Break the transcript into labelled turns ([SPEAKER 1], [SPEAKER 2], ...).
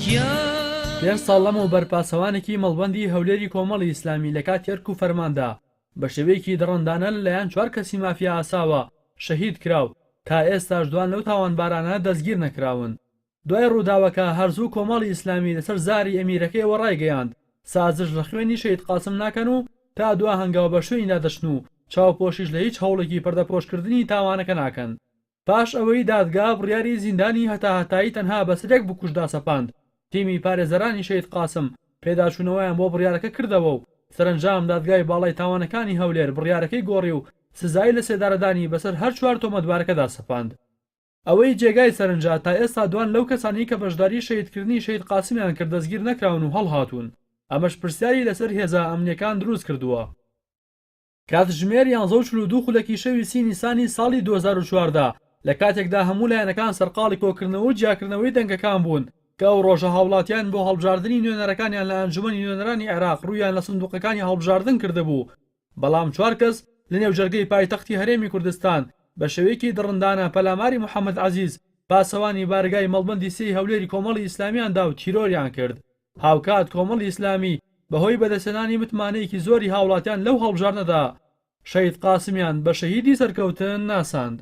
[SPEAKER 1] پێنج ساڵ لەمەوە بەرپاسەوانێکی مەڵبەندی هەولێری کۆمەڵی ئیسلامی لە کاتی ئەرک و فەرماندا بە شێوەیەکی دڕندانە لەلایەن 4 کەسی مافیا ئاساوە شەهید کراو تا ئێستاش دوان لەو تاوانبارانە دەستگیر نەکراون. دوای ڕووداوەکە هەرزوو کۆمەڵی ئیسلامی لەسەر زاری ئەمیرەکەیەوە ڕایگەیاند سازش لە خوێنی شەهید قاسم ناکەن و تا دوا هەنگاوە بە شوێنیدا دەچن و چاوپۆشیش لە هیچ هەوڵێکی پەردەپۆشکردنی تاوانەکە ناکەن. پاش ئەوەی دادگا بڕیاری زیندانی هەتاهەتایی تەنها بە سرێک بکوژدا سەپاند. تیمی پارێزەرانی شەهید قاسم پێداچوونەوەیان بۆ بڕیارەکە کردەوە و سەرنجام دادگای باڵای تاوانەکانی هەولێر بڕیارەکەی گۆڕی و سزای لە سێدارەدانی بەسەر هەر 4 تۆمەتبارەکەدا سەپاند. ئەوەی جێگای سەرنجات تا ئێستا دوان لەو کەسانی کە بەشداری شەهیدکردنی شەهید قاسمیان کرد دەستگیر نەکراون و هەڵهاتوون. ئەمەش پرسیاری لەسەر هێزە ئەمنیەکان دروست کردووە. کاتژمێر 11:42 خولەکی شەوی سی نیسانی ساڵی 2014 لە کاتێکدا هەموو لایەنەکان سەرقاڵی کۆکردنەوە و جیاکردنەوەی دەنگەکان بوون کە ئەو ڕۆژە هاوڵاتیان بۆ هەڵبژاردننی نوێنەرەکانیان لە ئەنجومەنی نوێنەرانی عێراق ڕوویان لە سندوقەکانی هەڵبژاردن کردهبوو. بەڵام 4 کەس لە نێوجەرگەی پایتەختی هەرێمی کوردستان بە شێوەیەکی دڕندانە پەلاماری محەممەد عەزیز پاسەوانی بارگای مەڵبەندی سێی هەولێری کۆمەڵی ئیسلامیاندا و تیرۆریان کرد. هاوکات کۆمەڵی ئیسلامی بەهۆی بەدەستێنانی متمانەیەکی زۆری هاوڵاتیان لەو هەڵبژاردنەدا شەهید قاسمیان بە شەهیدی سەرکەوتن ناساند.